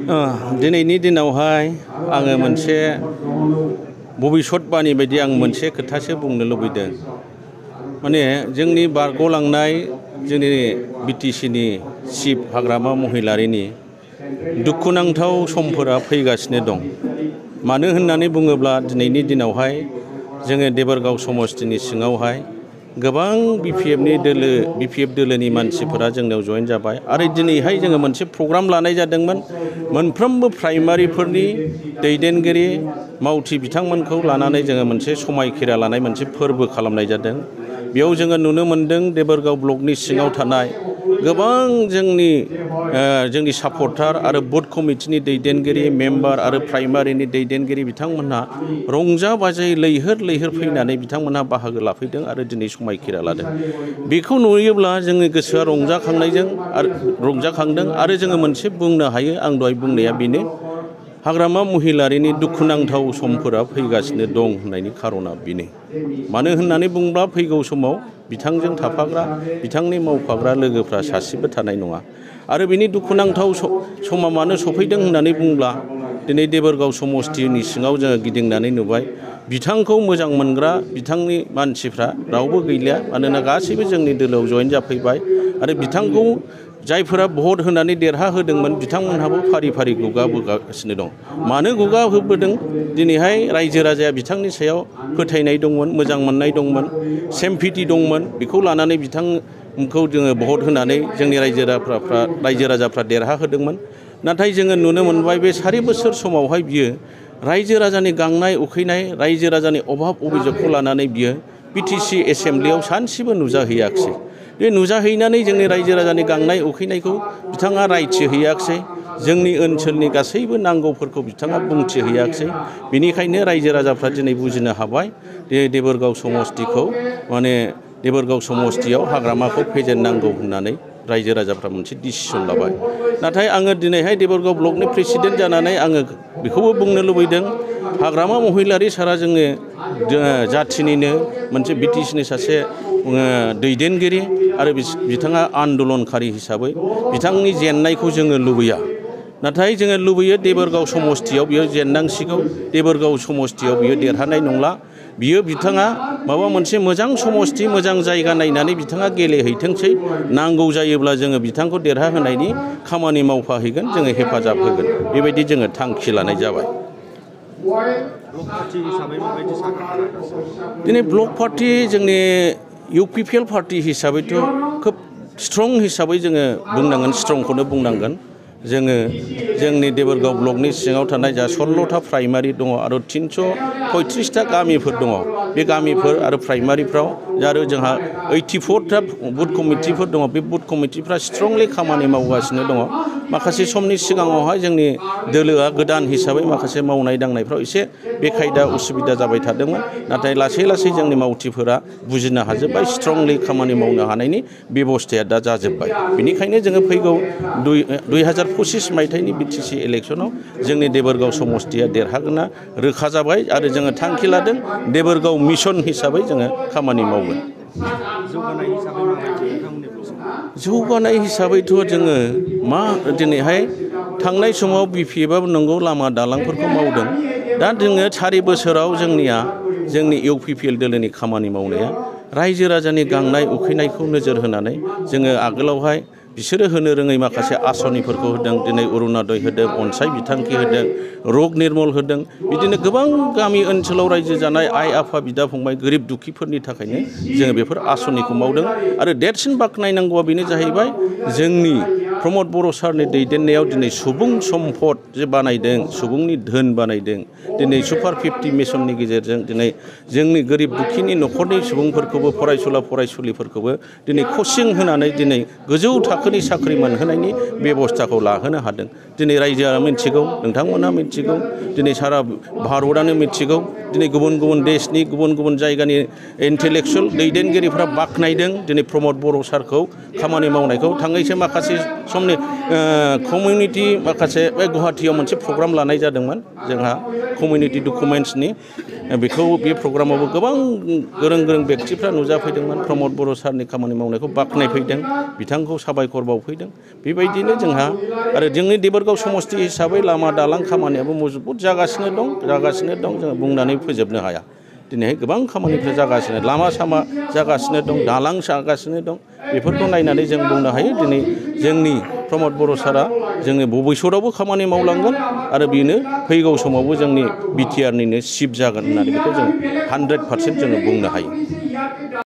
दिनैनि दिनावहाय आङो मोनसे भबिष्यत बाणी बायदि आं मोनसे खोथासो बुंनो लुबैदों। माने जोंनि बारग'लांनाय जोंनि बिटिसिनि चिफ हाग्रामा महिलारिनि दुखुनांथाव समफोरा फैगासिनो दं। मानो होननानै बुङोब्ला दिनैनि दिनावहाय जोङो देबोरगाव समस्तिनि सिङावहाय गोबां बिपिएफ दोलोनि मानसिफोरा जोंनाव जइन जाबाय आरो दिनैहाय जोङो मोनसे प्रग्राम लानाय जादोंमोन। मोनफ्रोमबो प्राइमारिफोरनि दैदेनगिरि मावथि बिथांमोनखौ लानानै जोङो मोनसे समायखिरा लानाय मोनसे फोरबो खालामनाय जादों। बेयाव जोङो नुनो मोन्दों देबोरगाव ब्लकनि सिङाव थानाय गोबां जोंनि सापर्टार आरो बुथ कमिटिनि दैदेनगिरि मेम्बार आरो प्राइमारिनि दैदेनगिरि बिथांमोनहा रंजा बाजायै लैहोर फैनानै बिथांमोनहा बाहागो लाफैदों आरो दिनै समायखिरा लादों। बेखौ नुयोब्ला जोंनि गोसोआ रंजाखांदों आरो जोङो मोनसे बुंनो हायो। आं दहाय बुंनाया बेनो, हाग्रामा महिलारिनि दुखुनांथाव समफोरा फैगासिनो दं होननायनि खार'ना बेनो। मानो होननानै बुङोब्ला फैगौ समाव बिथांजों थाफाग्रा बिथांनि मावफाग्रा लोगोफ्रा सासेबो थानाय नङा। आरो बिनि दुखुनांथाव समा मानो सफैदों होननानै बुङोब्ला दिनै देबोरगाव समस्तिनि सिङाव जोङो गिदिंनानै नुबाय बिथांखौ मोजां मोनग्रा बिथांनि मानसिफ्रा रावबो गैलिया। मानोना गासैबो जोंनि दोलोआव जइन जाफैबाय आरो बिथांखौ जायफोरा भट होनानै देरहाहोदोंमोन बिथांमोनहाबो फारि फारि गुगाबोगासिनो दं। मानो गुगाहोबोदों? दिनैहाय रायजो राजाया बिथांनि सायाव फोथायनाय दंमोन, मोजां मोननाय दंमोन, सेम्पिटि दंमोन। बेखौ लानानै बिथांखौ जोङो भट होनानै जोंनि रायजो राजाफ्रा देरहाहोदोंमोन। नाथाय जोङो नुनो मोनबाय बे 4 बोसोर समावहाय बियो रायजो राजानि गांनाय उखैनाय, रायजो राजानि अभाब अभिजोगखौ लानानै बियो बिटिसि एसेम्ब्लियाव सानसेबो नुजाहैयाखिसै। बे नुजाहैनानै जोंनि रायजो राजानि गांनाय उखैनायखौ बिथाङा रायथिहैयाखिसै। जोंनि ओनसोलनि गासैबो नांगौफोरखौ बिथाङा बुंथिहैयाखिसै। बेनिखायनो रायजो राजाफ्रा दिनै बुजिनो हाबाय देबोरगाव समस्तियाव हाग्रामाखौ फेजेननांगौ होननानै रायजो राजाफ्रा मोनसे डिसिसन लाबाय। नाथाय आङो दिनैहाय देबोरगाव ब्लकनि प्रेसिडेन्ट जानानै आङो बेखौबो बुंनो लुबैदों, हाग्रामा महिलारि सारा जोङो जाथिनिनो मोनसे बिटिसिनि सासे दैदेनगिरि आरो बिथाङा आन्दलनकारि हिसाबै बिथांनि जेननायखौ जोङो लुबैया। नाथाय जोङो लुबैयो देबोरगाव समस्तियाव बियो जेननांसिगौ, देबोरगाव समस्तियाव बियो देरहानाय नंला। बिथाङा माबा मोनसे मोजां समस्ति मोजां जायगा नायनानै बिथाङा गेलेहैथोंसै। नांगौ जायोब्ला जोङो बिथांखौ देरहाहोनायनि खामानि मावफाहैगोन, जोङो हेफाजाब होगोन। बेबायदि जोङो थांखि लानाय जाबाय। दिनै ब्लक पार्टि जोंनि इउपिपिएल पार्टि हिसाबैथ' खोब स्ट्रं हिसाबै जोङो बुंनांगोन, स्ट्रंखौनो बुंनांगोन। जोंनि देबोरगाव ब्लकनि सिङाव थानाय जा 16टा प्राइमारि दङ आरो 335टा गामिफोर दङ। बे गामिफोर आरो प्राइमारिफ्राव आरो जोंहा 84टा बुथ कमिटिफोर दङ। बे बुथ कमिटिफ्रा स्ट्रंलि खामानि मावगासिनो दङ। माखासे समनि सिगाङावहाय जोंनि दोलोआ गोदान हिसाबै माखासे मावनाय दांनायफ्राव एसे बेखायदा उसुबिदा जाबाय थादोंमोन। नाथाय लासै जोंनि मावथिफोरा बुजिनो हाजोब्बाय, स्ट्रंलि खामानि मावनो हानायनि बेबस्थाया दा जाजोब्बाय। बेनिखायनो जोङो फैगौ 2025 मायथाइनि बिटिसि इलेक्सनाव जोंनि देबोरगाव समस्तिया देरहागोना रोखा जाबाय आरो जोङो थांखि लादों देबोरगाव मिसन हिसाबै जोङो खामानि मावगोन। जौगानाय हिसाबैथ' जोङो दिनैहाय थांनाय समाव बिपिएफआबो नंगौ लामा दालांफोरखौ मावदों। दा जोङो 4 बोसोराव जोंनि इउपिपिएल दोलोनि खामानि मावनाया रायजो राजानि गांनाय उखैनायखौ नोजोर होनानै जोङो आगोलावहाय बिसोरो होनो रोङै माखासे आसनिफोरखौ होदों। दिनै अरुण'दय होदों, अनसाय बिथांखि होदों, रग निर्मल होदों। बिदिनो गोबां गामि ओनसोलाव रायजो जानाय आइ आफा बिदा फंबाय गोरिब दुखिफोरनि थाखायनो जोङो बेफोर आसनिखौ मावदों। आरो देरसिन बाख्नायनांगौआ बेनो जाहैबाय जोंनि प्रमद बर' सारनि दैदेननायाव दिनै सुबुं सम्पद जे बानायदों, सुबुंनि धोन बानायदों। दिनै सुपार 50 मिसननि गेजेरजों दिनै जोंनि गोरिब दुखिनि न'खरनि सुबुंफोरखौबो फरायसुलिफोरखौबो दिनै कचिं होनानै दिनै गोजौ थाखोनि साख्रि मोनहोनायनि बेबस्थाखौ लाहोनो हादों। दिनै रायजोआ मिथिगौ, नोंथांमोनहा मिथिगौ, दिनै सारा भारतआनो मिथिगौ। दिनै गुबुन देशनि गुबुन जायगानि इन्टेलेक्सुवेल दैदेनगिरिफ्रा बाख्नायदों दिनै प्रमद बर' सारखौ खामानि मावनायखौ। थांनायसो माखासे समनि कमिउनिटि माखासे बे गुवाहाटियाव मोनसे प्रग्राम लानाय जादोंमोन जोंहा कमिउनिटि डकुमेन्ट्सनि बेखौ बे प्रग्रामावबो गोबां गोरों गोरों बेक्तिफ्रा नुजाफैदोंमोन प्रमद बर' सारनि खामानि मावनायखौ बाख्नायफैदों बिथांखौ साबायखर बावफैदों बेबायदिनो जोंहा आरो जोंनि देबोरगाव समस्ति हिसाबै लामा दालां खामानियाबो मजबुत जागासिनो दं जोङो बुंनानै फोजोबनो हाया दिनैहाय गोबां खामानिफोर जागासिनो लामा सामा जागासिनो दं दालां जागासिनो दं बेफोरखौ नायनानै जों बुंनो हायो दिनै जोंनि प्रमद बर' सारा जोंनि भबिष्यतआवबो खामानि मावलांगोन आरो बेनो फैगौ समावबो जोंनि बिटिआरनिनो चिफ जागोन होननानै बेखौ जों 100% जोङो बुंनो हायो।